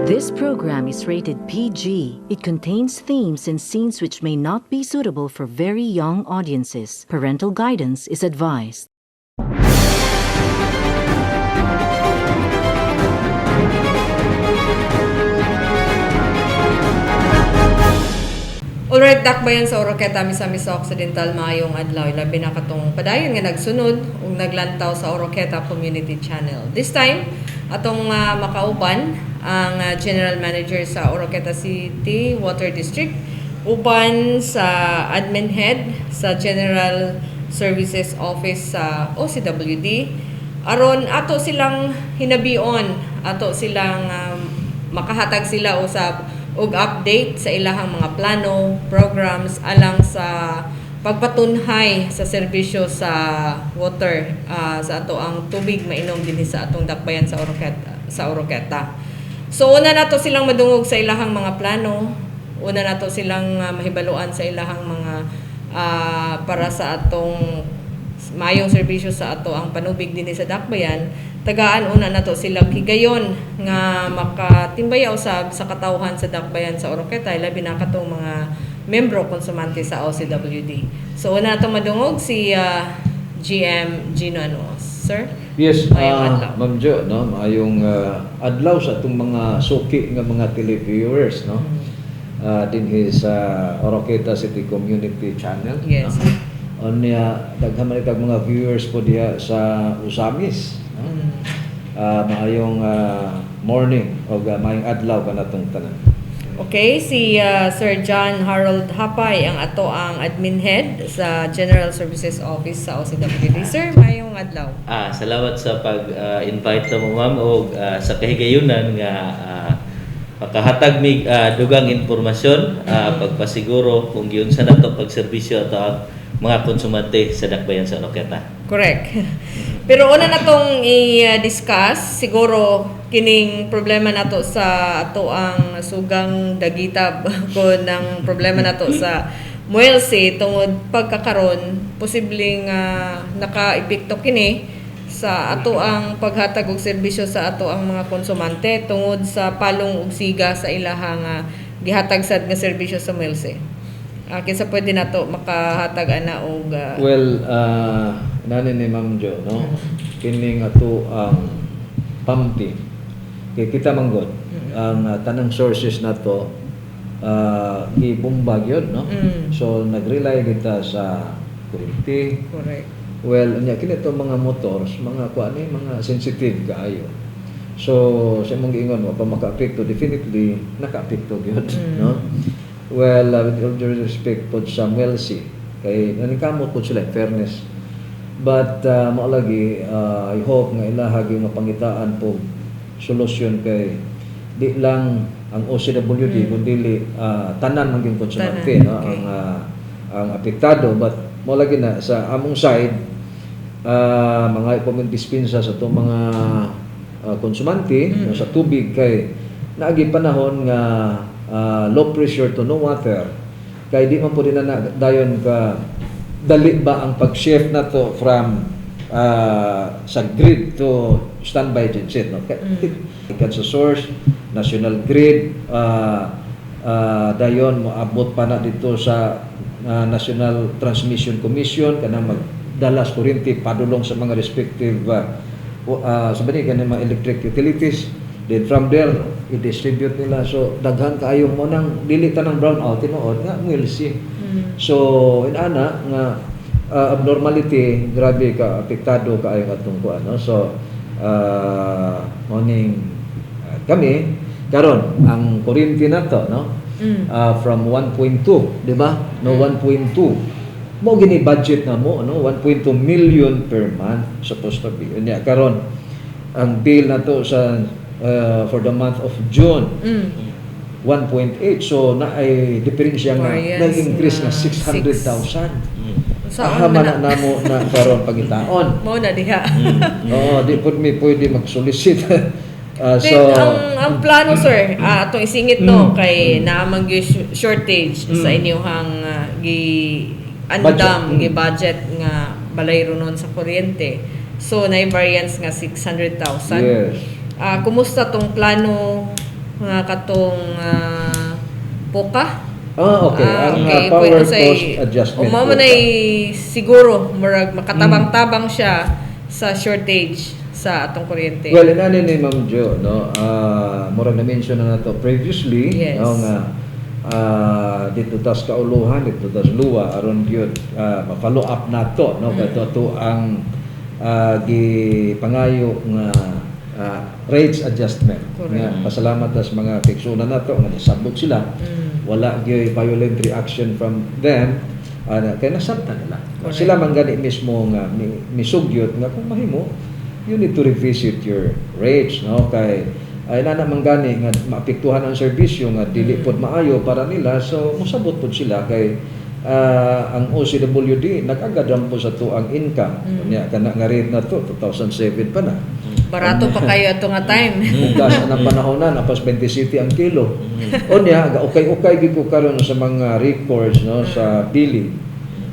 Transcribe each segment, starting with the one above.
This program is rated PG. It contains themes and scenes which may not be suitable for very young audiences. Parental guidance is advised. Alright, dakbayan sa Oroqueta, Misamis sa Occidental, maayong adlaw. Labi na katong padayon nga nagsunod ug naglantaw sa Oroqueta Community Channel. This time, atong makauban ang General Manager sa Oroqueta City Water District, uban sa Admin Head sa General Services Office sa OCWD. Aron ato silang hinabion, ato silang makahatag sila usab og update sa ilahang mga plano, programs alang sa pagpatunhay sa serbisyo sa water sa ato ang tubig mainom dinhi sa atong dakbayan sa Oroqueta. So una nato silang madungog sa ilahang mga plano, una nato silang mahibaluan sa ilahang mga para sa atong mayong serbisyo sa ato ang panubig dinhi sa dakbayan. Tagaan una nato sila higayon nga makatimbaya usab sa katawhan sa dakbayan sa Oroqueta, labi na katong mga membro konsumante sa OCWD. So una nato madungog si GM Gino Anuos. Sir? Yes, Mayong adlaw. Ma'am Jo, no, mayong adlaw sa itong mga suki nga mga televiewers, no? Dinhi sa Oroqueta City Community Channel. Yes. No? Onya daghan man itag mga viewers po diha sa Usamis. No? Maayong morning o maayong adlaw kanatong tanan. Okay, si Sir John Harold Hapay ang ato ang admin head sa General Services Office sa OCWD. Sir, mayong adlaw. Salamat sa pag-invite na mo, ma'am, o sa kahigayunan nga makahatag mig dugang impormasyon, pagpasiguro kung yun sa nato pagserbisyo ato ang mga konsumante sa dakbayan sa Oroqueta. Correct. Pero una na tong i-discuss, siguro kining problema nato sa ato ang sugang dagita ko ng problema nato sa Muelsi tungod pagkakaron, posibleng naka-epekto kini sa ato ang paghatag og serbisyo sa ato ang mga konsumante tungod sa palong ug siga sa ilahang gihatag sad nga serbisyo sa Muelsi. Kinsa pwede nato makahatag ana og nani ni Ma'am Jo, no? Kining ato ang pumping. Kay kita manggod ang tanang sources nato gibumba gyud, no? So nag-rely kita sa kuryente. correct. Well, nya kini to mga motors, mga kuan ni mga sensitive kaayo. So sa imong giingon wa pa maka-apekto, definitely naka-apekto gyud, no? Well, with all due respect po sa Muelsi, kay nanikamot po sila, fairness. But mo lagi, I hope nga ilahag yung mapangitaan po solusyon kay di lang ang OCWD kundi tanan maging konsumante, no? Okay. Ang apektado, but mo lagi na sa among side mga ipamang dispensa sa itong mga konsumante no, sa tubig kay naagi panahon nga low pressure to no water kay di man po din na dayon ka dali ba ang pag-shift na to from sa grid to standby genset, no? Kaya sa source national grid dayon moabot pa na dito sa National Transmission Commission kanang magdala sa kuryente padulong sa mga respective sabi ni mga electric utilities. Then from there, i-distribute nila. So, daghan kaayo mo nang dili tanang brownout, tinuod nga, Muelsi. So, inana nga abnormality, grabe ka, apektado kaayo atong kuan, no? So, morning kami, karon ang kuryente na to, no? From 1.2, di ba? No, 1.2. Mo gini budget na mo, no? 1.2 million per month supposed to be. Unya karon ang bill na to sa for the month of June 1.8, so na ay diferensya nga nag-increase na 600,000. Saan man na mo na karon pagitaon mo na diha. Oo, di pud mi pwede mag-solicit. So ang plano sir, atong isingit no kay naamang shortage sa inyong gi andam gi budget nga balay runon sa kuryente. So na variance nga 600,000. Yes. Kumusta tong plano mga katong poka. Okay. Ang Okay, power pwede say, cost adjustment. Umama na siguro, murag makatabang-tabang siya sa shortage sa atong kuryente. Well, inani ni Ma'am Jo, no? Murag na-mention na nato previously, Yes. no, nga dito tas kauluhan, dito tas luwa, aron gyud ma-follow up nato, no? Kato ang gipangayo nga rates adjustment. Correct. Nga, pasalamat sa mga peksuna nato nga nisabot sila. Wala gyud violent reaction from them. Kaya nasabtan nila. Correct. Sila man gani mismo nga misugyot nga kung mahimo, you need to revisit your rates, no? Kay ay na man gani nga maapektuhan ang serbisyo nga dili pod maayo para nila, so mosabot pod sila kay ang OCWD nag-agadam po sa tuang income. Nya kana nga rate na to 2007 pa na. Barato pa kayo ato nga time. Bugas ang panahon na napas 20 city ang kilo. Onya ga okay gid ko karon sa mga records, no, sa billing.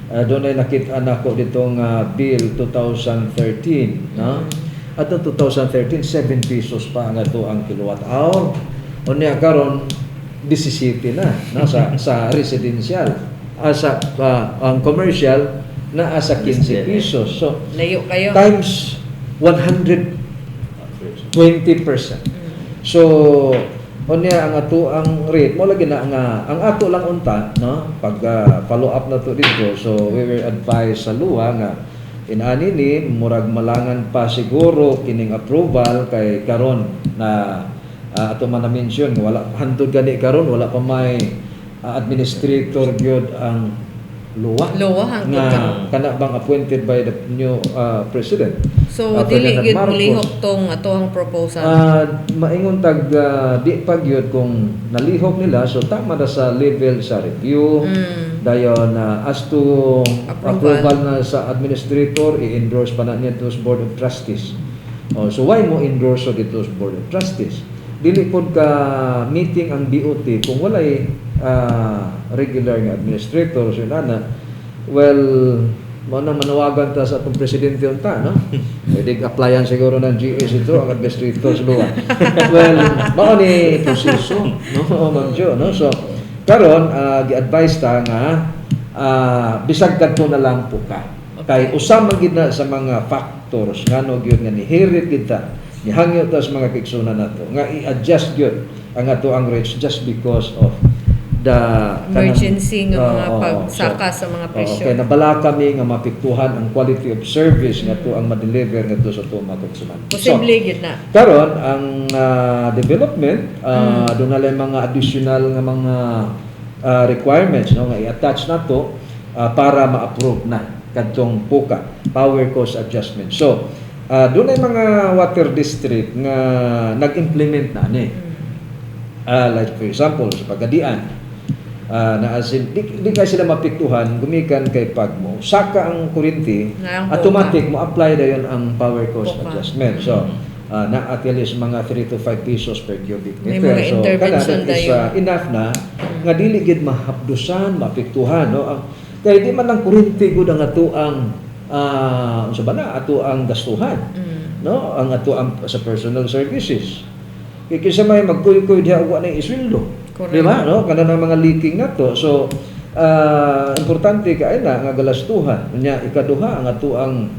Doon ay nakita nako ditong bill 2013, no? At noong 2013 7 pesos pa nga to ang kilowatt hour. Unya karon 17 na, no, sa residential. Sa ang commercial na asa 15 pesos. So Layo kayo. times 120%. So unya ang ato ang rate mo lagi na nga ang ato lang unta, no, pag follow up na to dito. So we were advised sa luwa nga inani ni murag malangan pa siguro kining approval kay karon na ato man na mention wala handog gani karon, wala pa may administrator gyud ang luwa Hangtod nga karon. kana bang appointed by the new president. So dili Ferdinand gyud Marcos. mulihok tong atoang proposal. Maingon tag di pa gyud kung nalihok nila, so tama na sa level sa review. Dayon as to approval na sa administrator, i-endorse pa na niya to sa Board of Trustees. So why mo endorse dito sa Board of Trustees? Dili pod ka meeting ang BOT kung walay regular nga administrator. So na well, mo na manawagan ta sa atong presidente unta, no? Pwede applyan siguro ng GS ito ang administrator sa luwa. Well, mao ni proseso, no, Ma'am Jo, no? So karon gi-advise ta nga bisag kadto na lang po ka. Kay usam man gid na sa mga factors ngano gyud nga nihirit kita, nihangyo ta sa mga kiksuna nato nga i-adjust gyud ang ato ang rates just because of the Emergency nga mga pagsaka sa mga presyo. Okay, nabala kami nga mapiktuhan ang quality of service nga to ang ma-deliver nga to sa to mga konsuman. Posible gyud na. Karon ang development doon na lang mga additional nga mga requirements, no, nga i-attach nato para ma-approve na kadtong PUCA, power cost adjustment. So doon ay mga water district nga nag-implement na ani. Like for example sa Pagadian, na asin di kay sila mapiktuhan gumikan kay pagmo saka ang kuryente, automatic mo apply dayon ang power cost adjustment. So na at least mga 3 to 5 pesos per cubic May meter. mga So intervention kada is enough na nga dili gid mahapdusan, mapiktuhan, no. Kay di man lang kuryente gud ang ato ang sa bana ato ang gastuhan, no, ang ato ang sa personal services. Kaya kisa may magkuy-kuy diha wa na isweldo. Di ba, no? Kana ng mga leaking nato. So importante kay na nga galastuhan. Nya ikaduha ang ato ang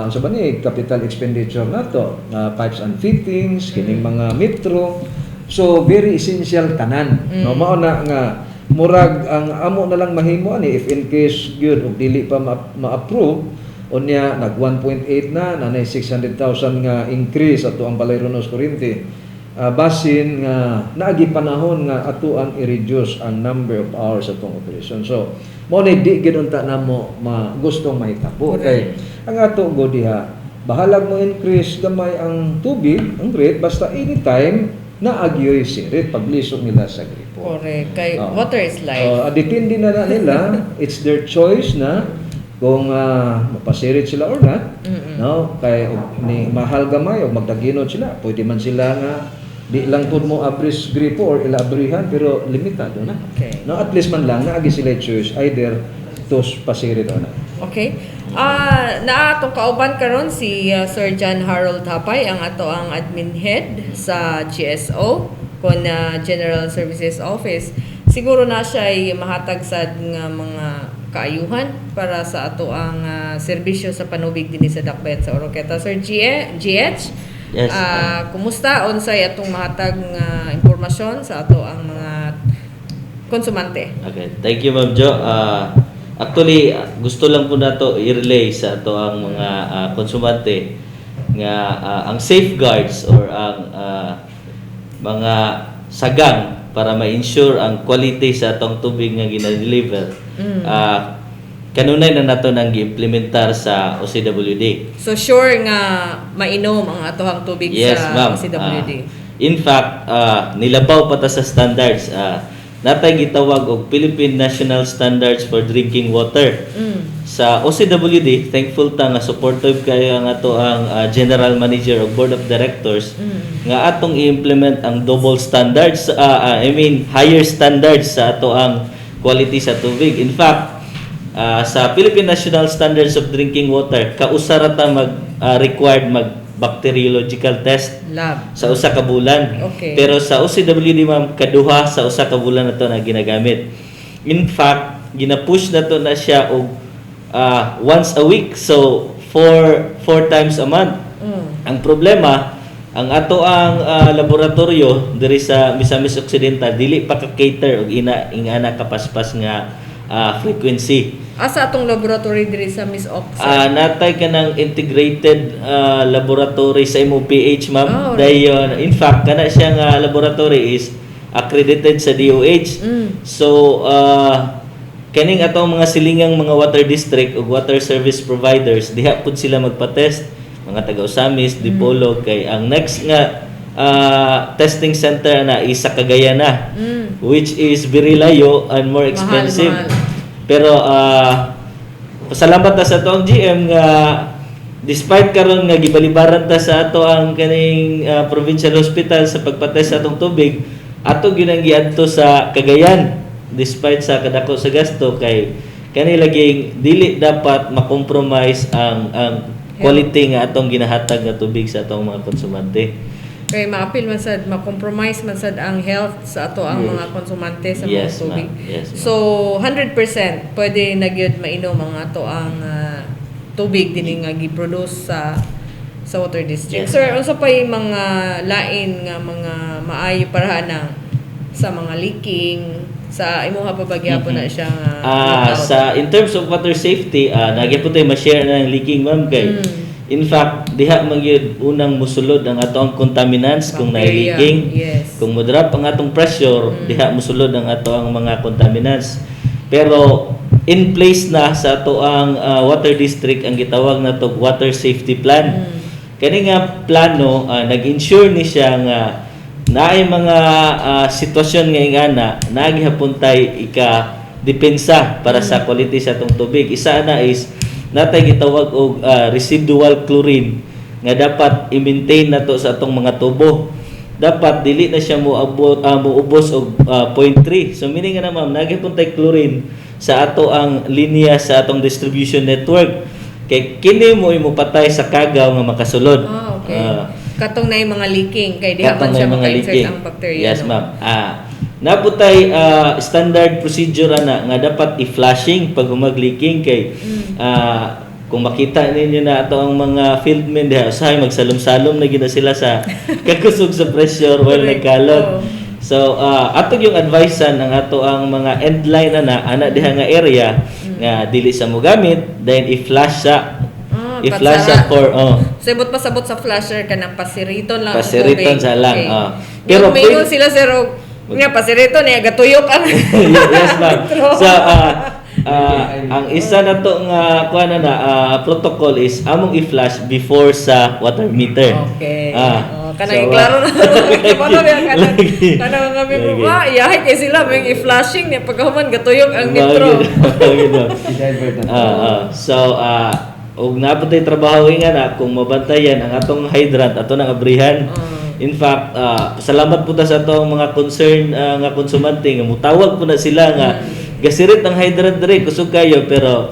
sa bani capital expenditure nato, pipes and fittings, kining mga metro. So very essential tanan. No, mao na nga murag ang amo na lang mahimo ani if in case gyud og dili pa ma-approve unya nag 1.8 na nanay 600,000 nga increase ato ang Balayronos kuryente. Basin nga naagi panahon nga ato ang i-reduce ang number of hours atong operation. So mo na di gid unta namo gustong mahitabo kay ang ato go diha bahalag mo increase gamay ang tubig ang rate basta anytime na agyoy sirit paglisok nila sa gripo. Correct. Kay water is life. Depende na nila, it's their choice na kung mapasirit sila or not. No, kay ni mahal gamay o magdaginod sila, pwede man sila nga di lang pud mo abris gripo or ilabrihan pero limitado na. Okay. No, at least man lang naagi sila choice either to pasirit or not. Okay. Na atong kauban karon si Sir John Harold Hapay ang ato ang admin head sa GSO. kon General Services Office, siguro na siya ay mahatag sad nga mga kaayuhan para sa ato ang serbisyo sa panubig dinhi sa Dakbayan sa Oroqueta. Sir GH, Yes. kumusta unsay atong mahatag nga impormasyon sa ato ang mga konsumante? Okay. Thank you, Ma'am Jo. Actually, gusto lang po nato i-relay sa ato ang mga konsumante nga ang safeguards or ang mga sagang para ma-ensure ang quality sa atong tubig nga gina-deliver. Kanunay na nato nang gi-implementar sa OCWD. So sure nga mainom ang atohang tubig Yes, sa ma'am. OCWD. In fact, nilabaw pa ta sa standards. Natay gitawag og Philippine National Standards for Drinking Water. Sa OCWD, thankful ta nga supportive kayo ang ato ang General Manager o Board of Directors nga atong i-implement ang double standards, higher standards sa ato ang quality sa tubig. In fact, sa Philippine National Standards of Drinking Water, kausara ta required bacteriological test Lab. sa usa ka bulan. Okay. Pero sa OCWD, ma'am, kaduha sa usa ka bulan na to na ginagamit. In fact, gina-push na to na siya og once a week, so four times a month. Ang problema, ang ato ang laboratorio diri sa Misamis Occidental dili pa ka cater og ingana kapaspas nga frequency. Asa atong laboratory diri sa Miss Ox? Natay ka ng integrated laboratory sa MOPH, ma'am. Oh, Dayon, in fact, kana siyang laboratory is accredited sa DOH. So, kaning atong mga silingang mga water district o water service providers, diha pud sila magpa-test. Mga taga-Usamis, Dipolog, kay ang next nga testing center na isa Cagayan na, which is very layo and more expensive. Mahal. Pero pasalamat ta sa atong GM nga despite karon nga gibalibaran ta sa ato ang kaning provincial hospital sa pagpatest sa atong tubig, ato gyud giadto sa Cagayan despite sa kadako sa gasto kay kani laging dili dapat makompromise ang quality nga atong ginahatag nga tubig sa atong mga konsumante. Kay maapil man sad, ma-compromise man sad ang health sa ato ang mga konsumante sa mga Yes, tubig. ma'am. Yes, ma'am. So 100% pwede na gyud mainom ang ato ang tubig dinhi nga gi-produce sa water district. Yes, Sir, ma'am. unsa pa yung mga lain nga mga maayo para na sa mga leaking sa imuha pa bagyapon na siya nga In terms of water safety, nagyapon tayo ma-share na ng leaking, ma'am, kay in fact, diha man gyud unang musulod ang atong contaminants kung Bacteria, na-leaking. yes. Kung mo-drop ang atong pressure, diha musulod ang atong mga contaminants. Pero in place na sa ato ang water district ang gitawag na to water safety plan. Kani nga plano nag-ensure ni siya nga naay mga sitwasyon nga ingana nagihapon tay depensa para sa quality sa atong tubig. Isa na is natay gitawag og residual chlorine nga dapat i-maintain nato sa atong mga tubo. Dapat dili na siya moubos og 0.3. So meaning nga na ma'am, nagipon tay chlorine sa ato ang linya sa atong distribution network. Kay kini mo patay sa kagaw nga makasulod. Okay. Katong na yung mga leaking kay diha man siya maka-insert ang bacteria. Yes, ma'am. Naputay standard procedure na nga dapat i-flushing pag humag-leaking kay kung makita ninyo na ato ang mga fieldmen diha usahay magsalom-salom na gina sila sa kakusog sa pressure while nagkalot. So ato yung advicean ang ato ang mga end line ana diha nga area nga dili sa mo gamit, then i-flush sa i-flush sa for Sabot pasabot sa flusher ka ng pasiriton lang. pasiriton sa lang. Pero may sila zero nga pasirito niya gatuyok ang yes, ma'am. So ang isa na to nga kuan na protocol is among i-flush before sa water meter. Okay. So, kanang klaro na paano ba kanang kami po yahay kay sila may i-flushing niya pagkahuman gatuyok ang metro. So og naputay trabaho nga na kung mabantayan ang atong hydrant ato nang abrihan. In fact, salamat po ta sa atong mga concern nga konsumante nga mutawag po na sila nga gasirit ang hydrant diri kusog kayo pero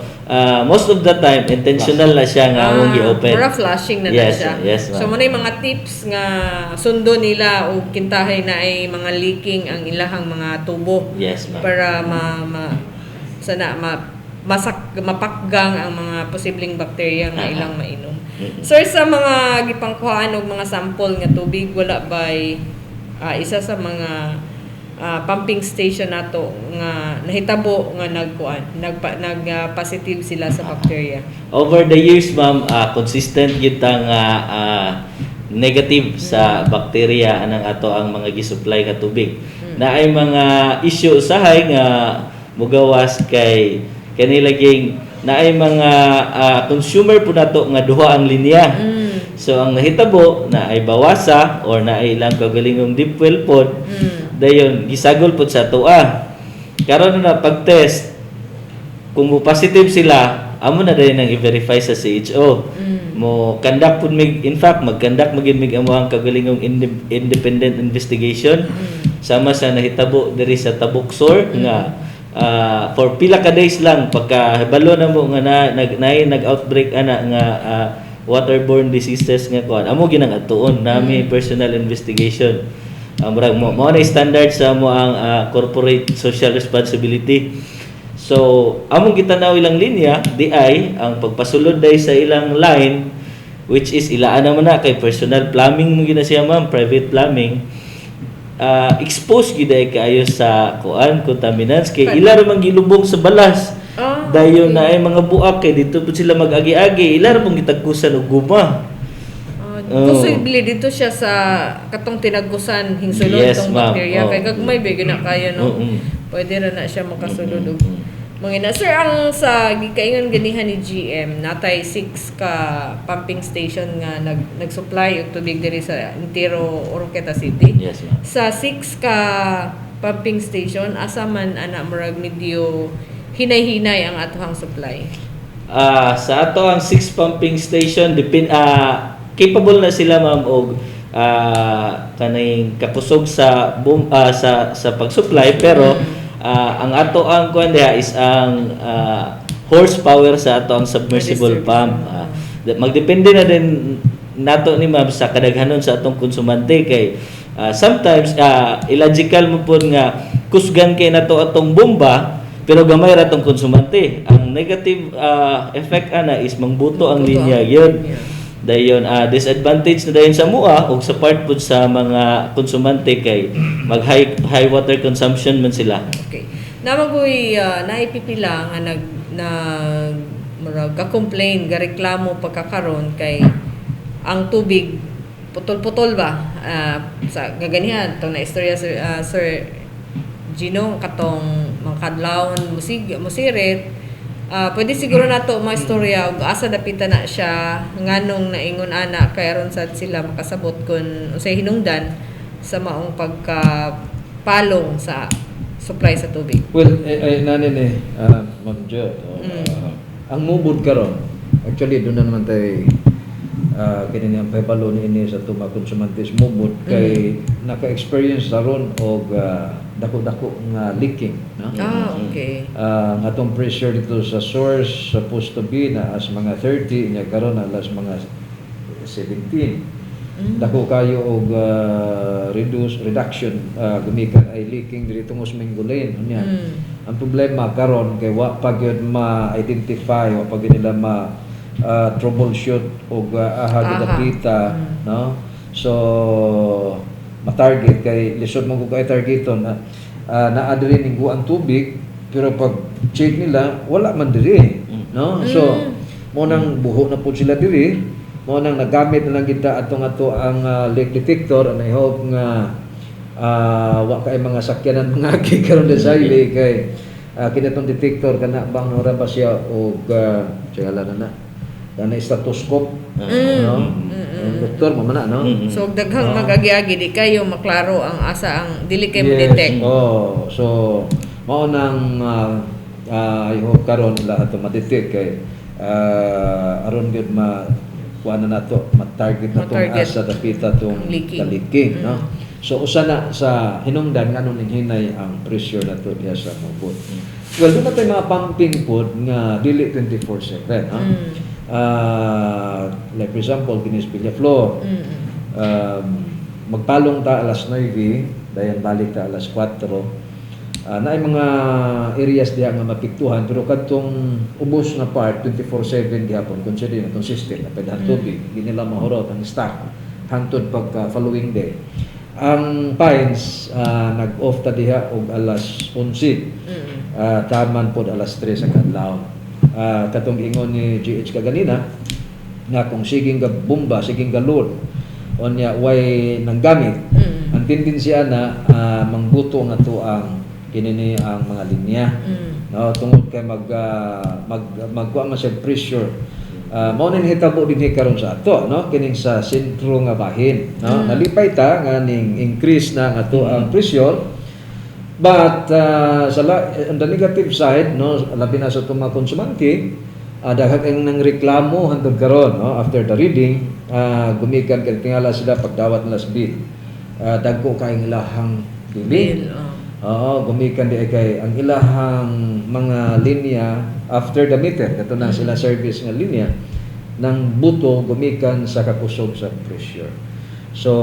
most of the time intentional na siya nga among gi-open. Mura flashing na Yes, siya. yes, ma'am. So muna yung mga tips nga sundo nila o kintahay na ay mga leaking ang ilahang mga tubo Yes, ma'am. para mapakgang ang mga posibleng bakterya nga ilang mainom. Sir, sa mga gipangkuhaan og mga sample nga tubig, wala ba'y isa sa mga pumping station nato nga nahitabo nga nag-positive sila sa bacteria? Over the years, ma'am, consistent kita nga negative sa bacteria anang ato ang mga gisupply nga tubig. Na ay mga issue usahay nga mugawas kay kanilaging na ay mga consumer po nato nga duha ang linya. So ang nahitabo na ay bawasa or na ay ilang kagalingong deep well pod, dayon gisagol pod sa atoa. Karon na pag-test kung mo positive sila, amo na dayon nang i-verify sa CHO. Mo conduct pud mig, in fact mag-conduct magin mig amo ang kagalingong independent investigation sama sa nahitabo diri sa Tabuksor nga for pila ka days lang pagkahibalo na mo nga nag-outbreak ana nga waterborne diseases nga kuan amo ginang atuon nami personal investigation murag mo na standard sa mo ang corporate social responsibility. So among gitanaw ilang linya di ay ang pagpasulod day sa ilang line which is ilaan naman na kay personal plumbing mo gina siya ma'am, private plumbing. Exposed gid ay kaayo sa kuan contaminants kay ila ra man gilubong sa balas. Dayon na ay mga buak kay dito pud sila mag-agi-agi, ila ra pong gitagkusan og guma. Posible dito siya sa katong tinagusan hingsulod Yes, tong ma'am. bacteria kay gagmay ba na kayo no. Pwede ra na siya makasulod og mga sir, ang sa gikaingon ganihan ni GM natay 6 ka pumping station nga nag-supply og tubig diri sa entero Oroqueta City. Yes, ma'am. Sa 6 ka pumping station asa man ana murag medyo hinay-hinay ang atohang supply. Sa ato ang 6 pumping station capable na sila ma'am og kanang kakusog sa sa pag-supply pero ang ato ang kuan diha is ang horsepower sa ato ang submersible pump. Magdepende na din nato ni ma'am sa kadaghanon sa atong konsumante kay sometimes illogical mo pud nga kusgan kay nato atong bomba pero gamay ra tong konsumante. Ang negative effect ana is mangbuto ang linya yun. Dayon disadvantage na dayon sa mua o sa part pud sa mga konsumante kay mag high water consumption man sila. Okay. Namagoy naipipila nga murag ka-complain, ga-reklamo pagkakaron kay ang tubig putol-putol ba sa gaganihan to na istorya Sir Gino katong mga kadlawon musirit. Pwede siguro nato mga istorya ug asa dapitan na siya nganong naingon ana kay aron sad sila makasabot kun unsay hinungdan sa maong pagkapalong sa supply sa tubig. Well, nani ni Ma'am Jo, ang mubod karon actually doon na naman tayo kini ang pahibalo ini sa tuma konsumantes mubod kay naka-experience ron og dako-dako nga leaking, no? Okay. Nga tong pressure dito sa source supposed to be na as mga 30 nya karon alas mga 17. Dako kayo og reduction gumikan ay leaking diri tungos Mingulin unya. Ang problema karon kay wa pa gyud ma-identify wa pa gyud nila troubleshoot og dapita, no? So matarget kay lisod mo ko kay targeton na naadiri ning ang tubig pero pag check nila wala man diri, no? So mo nang buho na pud sila diri, mo nang nagamit na lang kita ato ang leak detector and I hope nga wa kay mga sakyanan mga karon sa highway kay kinatong detector kana bang ora ba siya og tsala na na stethoscope, no? Doktor mo man no? So daghang mag-agi-agi di kayo maklaro ang asa ang dili kay mo detect. So mao nang I hope karon lahat to ma-detect kay aron gyud kuan na nato ma-target na tong asa dapita tong leaking, no? So usa na sa hinungdan nganong hinay ang pressure nato diha sa mubot. Well, doon na tayo mga pumping pod nga dili 24/7, ha? Like for example, Guinness Villaflor. Magpalong ta alas 9, dayon balik ta alas 4. Naay mga areas diha nga mapiktuhan, pero kadtong ubos nga part 24/7 gihapon consider na tong system na pwedeng tubig, hindi nila mahurot ang stock hangtod pagka following day. Ang Pines nag-off ta diha og alas 11. Taman pod alas 3 sa kadlaw. Katong ingon ni GH kaganina nga kung siging ga bomba, siging ga load onya way nang gamit. Ang tendensya na mangbuto nga to ang kinini ang mga linya. No, tungod kay magkuha man siya pressure. Mao ning hitabo dinhi karon sa ato, no, kining sa sentro nga bahin, no. Nalipay ta nga ning increase na nga to ang pressure. But on the negative side, no, labi na sa itong mga konsumante, daghang nang reklamo hangtod karon, no, after the reading, gumikan kay tingala sila pagdawat nila sa bill. Dagko kay ilahang bill. Oo, gumikan di kay ang ilahang mga linya after the meter, kato na sila service nga linya ng buto gumikan sa kakusog sa pressure. So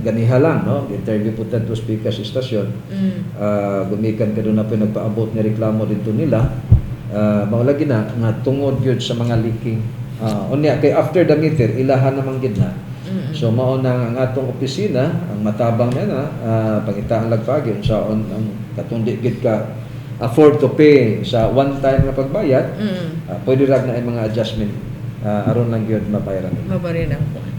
ganiha lang, no, interview po tanto speaker sa stasyon. Gumikan kadto na pinagpaabot ni reklamo dito nila. Mao lagi na nga tungod gyud sa mga leaking. Unya kay after the meter ilahan namang gid na. So mao na ang atong opisina, ang matabang na pangitaan lagpagi unsaon ang katundi gid ka afford to pay sa one time nga pagbayad. Pwede ra na ay mga adjustment aron lang gyud mabayaran. Mabayaran ang kuan.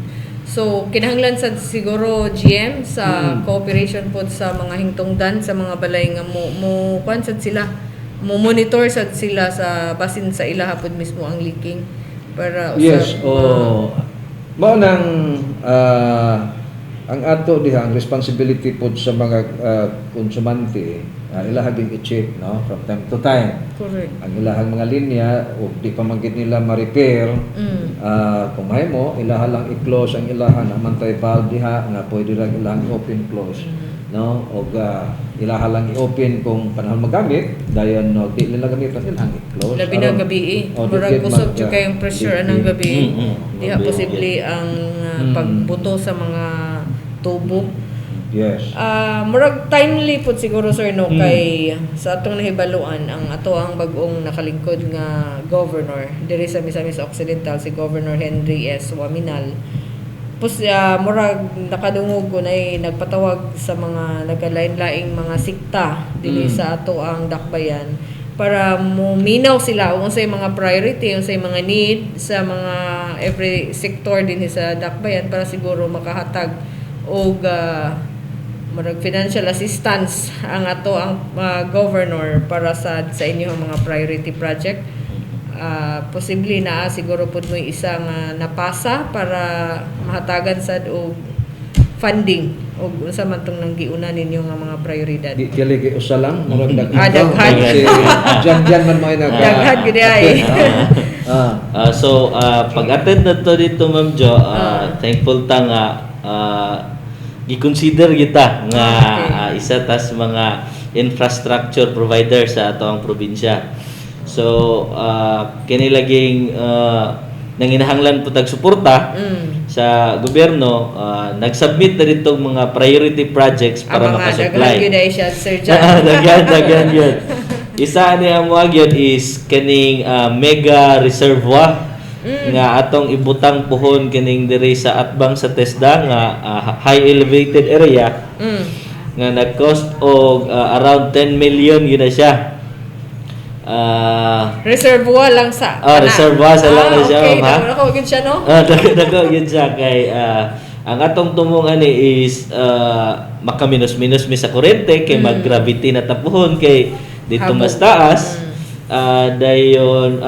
So kinahanglan sad siguro GM sa cooperation pod sa mga hingtungdan sa mga balay nga mo kuan sad sila, mo monitor sad sila sa basin sa ilaha pod mismo ang leaking para yes, mao nang ang ato diha ang responsibility pod sa mga konsumante, ilahaging i-check, no, from time to time. Correct. Ang ilahang mga linya ug di pa man gid nila ma-repair. Kung mahimo ilaha lang i-close ang ilahan ang mantay valve diha nga pwede ra ilang open close, no, og ilaha lang i-open kung panahon magamit, dayon no, di nila gamit ang ilang i-close. Labi na gabi murag kusog jud kay ang pressure anang gabi. Diha posible ang pagbuto sa mga tubo. Yes. Murag timely pud siguro sir no kay sa atong nahibaluan ang ato ang bag-ong nakalingkod nga governor diri sa Misamis Occidental, si Governor Henry S. Waminal. Murag nakadungog ko nay nagpatawag sa mga nagalain-laing mga sikta dili sa ato ang dakbayan para muminaw sila kung unsay mga priority, unsay mga need sa mga every sector dinhi sa dakbayan para siguro makahatag og murag financial assistance ang ato ang governor para sa inyong mga priority project. Posible na siguro pud mo isa nga napasa para mahatagan sad og funding og unsa man tong nanggiuna ninyo nga mga prioridad. Di kali kay usa lang murag daghan. Diyan man mo ina. Daghan gid ay. So pag-attend nato dito Ma'am Jo, thankful ta nga gi-consider kita nga isa ta sa mga infrastructure provider sa ato ang probinsya. So kini laging nanginahanglan po tag suporta sa gobyerno, nag-submit na dito mga priority projects para makasupply. Daghan gyud ay siya Sir John. Daghan yun. Isa ni ang mga yun is kining mega reservoir nga atong ibutang puhon kining diri sa atbang sa TESDA nga high elevated area nga nag-cost og around 10 million yun na siya. Reservoir lang sa reservoir sa lang na siya, okay. ha? Dako gyud siya no? Dako gyud siya kay ang atong tumong ani is makaminos-minos mi sa kuryente kay mag-gravity na tapuhon kay dito mas taas. Dayon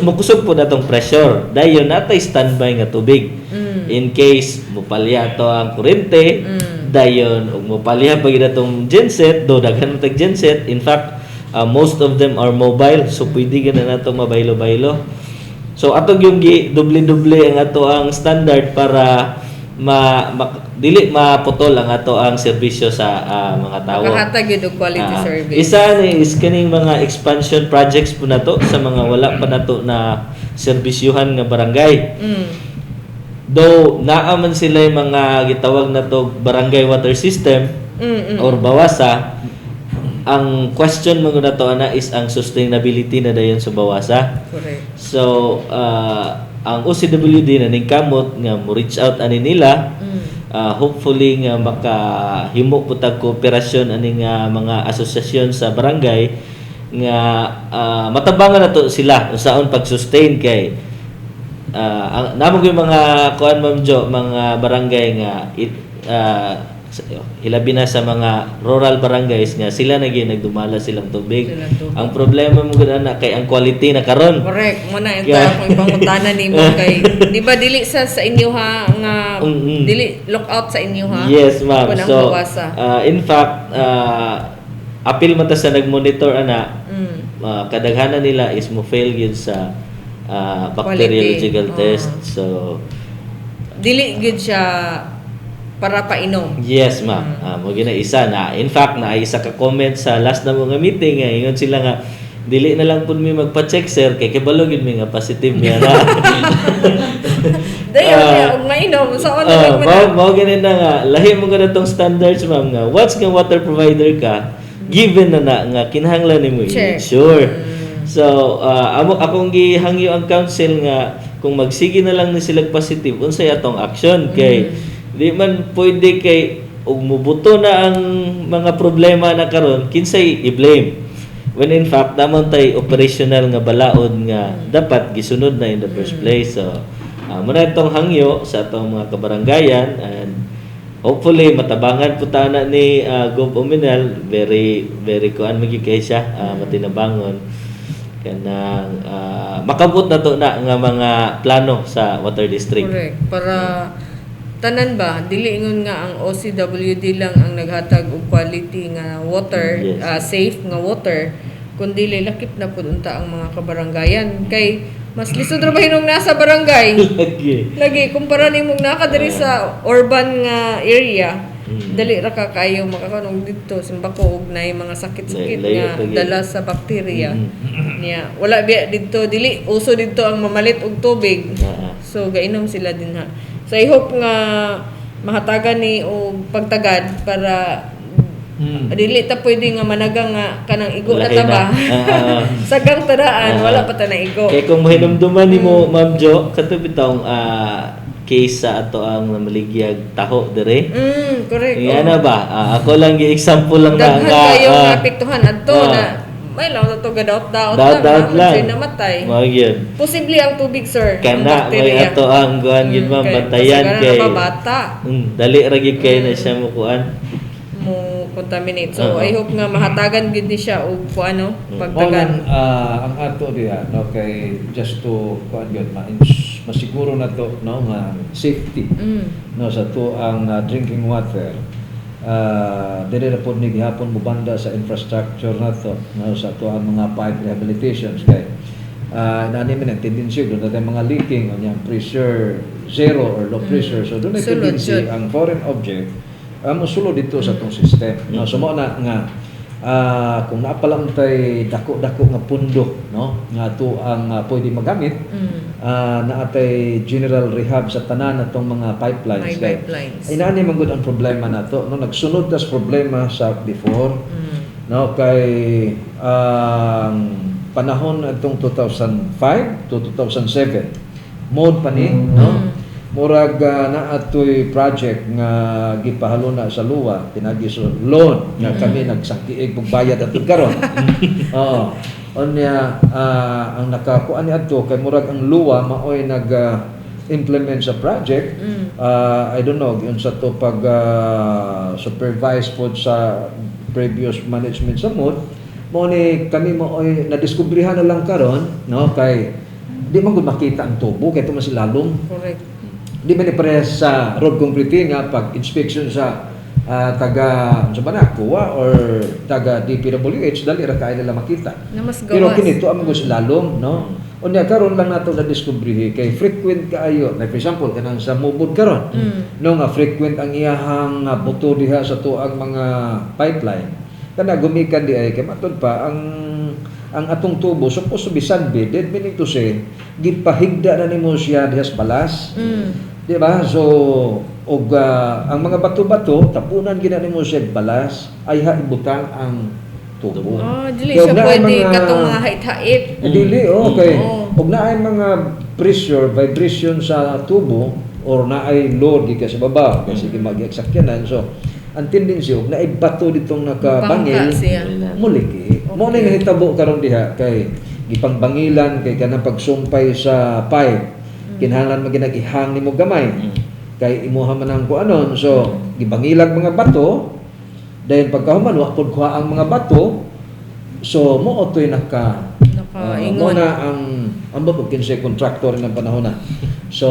magkusog po natong pressure. Dayon natay standby nga tubig. In case mopalya to ang kuryente, dayon og mopalya pag natong genset, do daghan tag genset. In fact, most of them are mobile, so pwede gana nato mabaylo-baylo. So atong yung doble-doble ang ato ang standard para dili maputol ang ato ang serbisyo sa mga tawo. Makahatag yun og quality service. Isa ni is kaning mga expansion projects po nato sa mga wala pa nato na serbisyuhan nga barangay. Though naa man sila yung mga gitawag na to barangay water system or bawasa, ang question mo na to ana is ang sustainability na dayon sa bawasa. Correct. So ang OCWD na ningkamot nga mo reach out ani nila, hopefully nga makahimo putag kooperasyon ani nga mga asosasyon sa barangay nga matabangan nato sila unsaon pag-sustain kay namo yung mga kuan Ma'am Jo, mga barangay nga hilabi na sa mga rural barangays nga sila nagdumala silang tubig. Ang problema mo gud ana kay ang quality na karon. Correct. Mo na ito akong ipangutana nimo kay di ba dili sa inyo ha nga dili look out sa inyo ha. Yes, ma'am. Kunang So bawasa. in fact apil man ta sa nagmonitor ana kadaghanan nila is mo fail yun sa bacteriological test. So Dili gud siya para painom. yes, ma'am. Mo gina isa na in fact na isa ka comment sa last na mga meeting nga ingon sila nga dili na lang pud mi magpa-check sir kay kabalo gid mi nga positive niya na. Dayon kaya og mainom sa ano mao gani na nga lahi mo gud tong standards ma'am nga once nga water provider ka given na nga kinahanglan nimo i-ensure. So akong gihangyo ang council nga kung magsige na lang ni sila positive unsay atong action kay di man pwede kay ug mubuto na ang mga problema na karon kinsay i-blame when in fact damon tay operational nga balaod nga dapat gisunod na in the first place. So muna itong hangyo sa atong mga kabarangayan and hopefully matabangan po na ni Gov Ominal very kuan magi kay siya matinabangon kanang makabot na to na nga mga plano sa water district. Correct. Para tanan ba dili ingon nga ang OCWD lang ang naghatag og quality nga water, Yes. safe nga water, kundi lakip na pud unta ang mga kabarangayan kay mas lisod ra ba hinong nasa barangay. Lagi kumpara nimong naka diri sa urban nga area. Dali ra ka kayo makakanong dito simbako og nay mga sakit-sakit nga dala sa bakterya. Niya wala biya dito dili uso dito ang mamalit og tubig. So gainom sila din ha. So I hope nga mahatagan ni og pagtagad para dili ta pwede nga managang nga kanang igo na ta ba. Sagang tadaan wala pa ta na igo. Kay kung mahinumduman nimo Ma'am Jo kato bitong case sa ato ang namaligiyag taho dire. Correct. Ana ba? Ako lang gi-example lang na daghan kayo apektuhan adto na may lang na to gadaot-daot lang. Namatay. Mao gyud. Posible ang tubig, sir. Kana may ato ang guan gid ma'am bantayan kay bata. Dali ra gid kay na siya mo kuan. Mo contaminate. So I hope nga mahatagan gid ni siya og kuano pagtagan. Ang ato diha no kay just to kuan gyud masiguro na to no nga safety no sa to ang drinking water. Dili na po ni gihapon mo banda sa infrastructure na to no sa to ang mga pipe rehabilitations kay nani man ang tendency doon na mga leaking o yung pressure zero or low pressure so doon ay tendency ang foreign object musulod dito sa tong system no so mo na nga kung naapalam tay dako-dako nga pundo no nga to ang pwede magamit naatay general rehab sa tanan natong mga pipelines kay inani man gud ang problema nato no nagsunod tas problema sa before no kay panahon atong 2005 to 2007 mode pa ni no murag naatoy project nga gipahalo na sa luwa pinagi so loan nga kami nagsangkiig og bayad atud karon oo onya ang nakakuan ni adto kay murag ang luwa maoy nag implement sa project I don't know yun sa to pag supervise po sa previous management sa mod mo ni kami maoy nadiskubrihan na lang karon no kay di man gud makita ang tubo kay tumas lalong Correct. Di man ipares sa road concrete nga pag-inspection sa taga sa Banakwa or taga DPWH dali ra kay nila makita. Na mas gawas. Pero kinito ang gusto lalong no. Unya karon lang nato na diskubrihi kay frequent kaayo. Like for example kanang sa Mubod karon. No nga frequent ang iyahang buto diha sa tuang mga pipeline. Kana gumikan di ay kay matud pa ang atong tubo supposed to be sunbedded, meaning to say gipahigda na nimo siya diha sa balas. Di ba? So og ang mga bato-bato tapunan gina nimo siya balas ay ibutang ang tubo. Dili Kaya siya naay pwede mga- katong mga hait-hait. Dili, okay. Oo. Ug naay mga pressure, vibration sa tubo or naay load gikan sa baba kasi mag-eksakyanan. So, ang tendency og naay bato ditong nakabangil, Bangka siya. muliki. Mo na nahitabo karon diha kay gipangbangilan kay kanang pagsumpay sa pipe. Kinahanglan maginag-ihang nimo gamay. Kay imuha man ang kuanon. So, gibangilag mga bato. Dahil pagkahuman, wakod kuha ang mga bato, so mo otoy Nakaingon. mo na ang bato kinsay contractor ng panahon na. So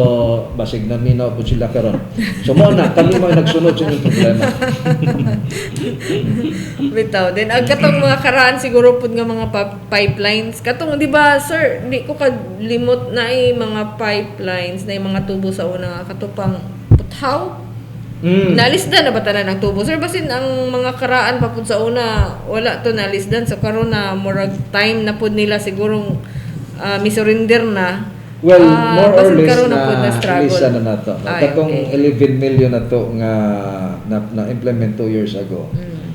basig na minaw po sila karon. So mo na kami mga nagsunod sa inyong problema. Bitaw din ang katong mga karaan siguro pud nga mga pipelines katong di ba sir di ko kalimot na mga pipelines na mga tubo sa una nga katupang puthaw. Nalisdan na ba tanan ang tubo sir basin ang mga karaan pa pud sa una wala to nalisdan so karon na murag time na pud nila sigurong misurrender na. Well, more or basin less karon na pud na struggle. lisa na nato. Ay, Katong okay. 11 million na to nga na implement 2 years ago.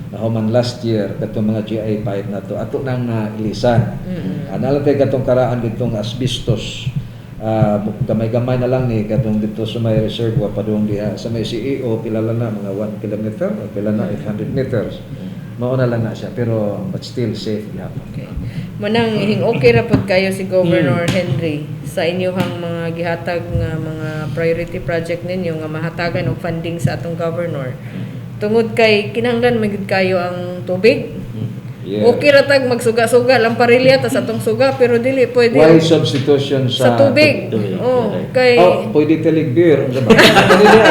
Nahuman last year katong mga GI pipe na to ato nang nailisan. Analate katong karaan ditong asbestos. Gamay-gamay na lang ni katong dito sa may reservoir padung diha sa may CEO pilala na mga 1 kilometer o pila na 800 meters. Mao na lang na siya pero but still safe gyapon. Okay. Manang okay ra pud kayo si Governor Henry sa inyong mga gihatag nga mga priority project ninyo nga mahatagan og funding sa atong governor. Tungod kay kinahanglan magid kayo ang tubig. Yeah. Okay ra tag magsuga-suga lang parilya ta sa atong suga pero dili pwede Why substitution sa tubig. tubig. Oh, kay pwede telig beer. Ano ba? Ano niya?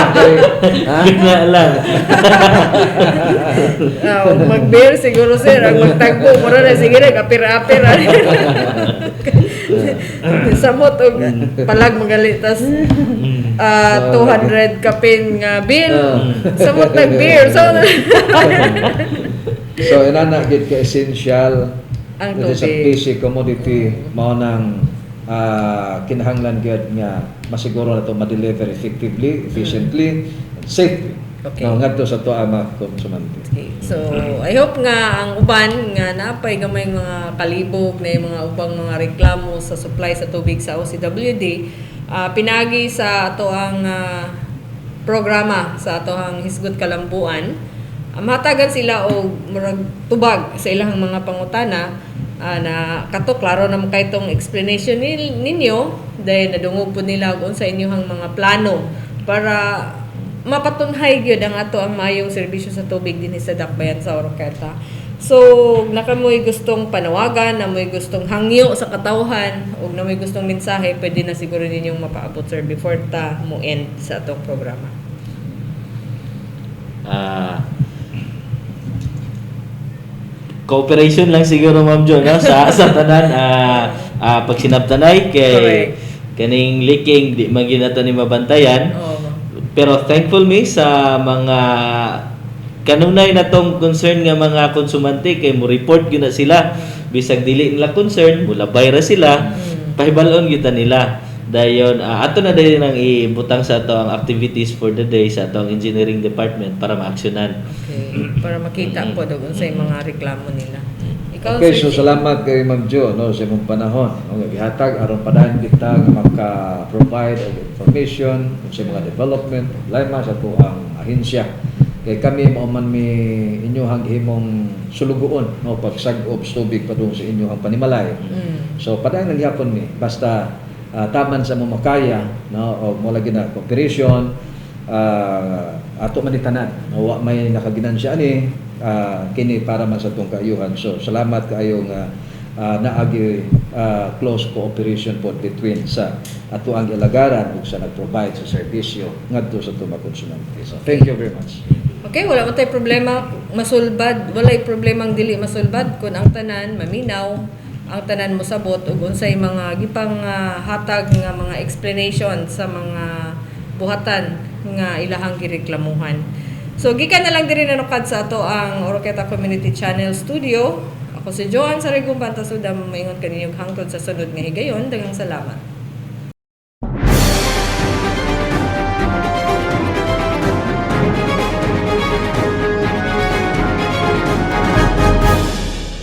Ha? Nga lang. mag-beer siguro sir ang magtagbo mura na sige na kapir-apir samot og palag magalitas 200 kapin nga bill samot nag-beer So inana gid ka essential Ang dito sa tubig. basic commodity mao nang kinahanglan gyud nga masiguro na to ma-deliver effectively, efficiently, and safely. Okay. No, ngadto sa to ang mga konsumante. Okay. So, I hope nga ang uban nga napay gamay mga kalibog na yung mga ubang mga reklamo sa supply sa tubig sa OCWD pinagi sa ato ang programa sa ato ang Hisgot Kalambuan. Mahatagan sila og murag tubag sa ilang mga pangutana na kato klaro naman kay tong explanation ninyo dahil nadungog po nila og unsa inyong mga plano para mapatunhay gyud ang ato ang maayong serbisyo sa tubig dinhi sa Dakbayan sa Oroqueta. So, nakamoy gustong panawagan, na moy gustong hangyo sa katawhan, ug na moy gustong mensahe, pwede na siguro ninyong mapaabot sir before ta mo end sa atong programa. Cooperation lang siguro Ma'am Jo no? sa tanan pag sinabtanay kay Correct. kaning leaking di man gyud nato ni mabantayan. Oo. Pero thankful me sa mga kanunay na tong concern nga mga konsumante kay mo report gyud na sila bisag dili nila concern mulabay ra sila pahibalon gyud ta nila dayon ato na dayon ang ibutang sa ato ang activities for the day sa ato ang engineering department para maaksyonan. Okay. Para makita po doon sa mga reklamo nila. Ikaw, Okay, Sir so salamat kay Ma'am Jo no sa imong panahon. Ang gihatag aron padayon kita nga maka-provide og information sa mga development problema sa tuang ahensya. Kay kami mao man mi inyohang himong sulugoon no pagsag-ob sa tubig padung sa inyohang panimalay. So padayon lang gyapon mi basta taman sa mo makaya no o mo lagi na cooperation ato man itanan no, wa may nakaginansya ani kini para man sa tong kaayuhan. So salamat kaayo nga naagi close cooperation po between sa ato ang ilagaran ug sa nag-provide sa serbisyo ngadto sa tuwa konsumante. So thank you very much. Okay, wala man tay problema masulbad, walay problemang dili masulbad kun ang tanan maminaw ang tanan mo sabot ug unsay mga gipang hatag nga mga explanation sa mga buhatan nga ilahang gireklamuhan. So gikan na lang diri nanukad sa ato ang Oroqueta Community Channel Studio. Ako si Joan Sarigumban, tasod maingon kaninyong hangtod sa sunod nga higayon. Daghang salamat.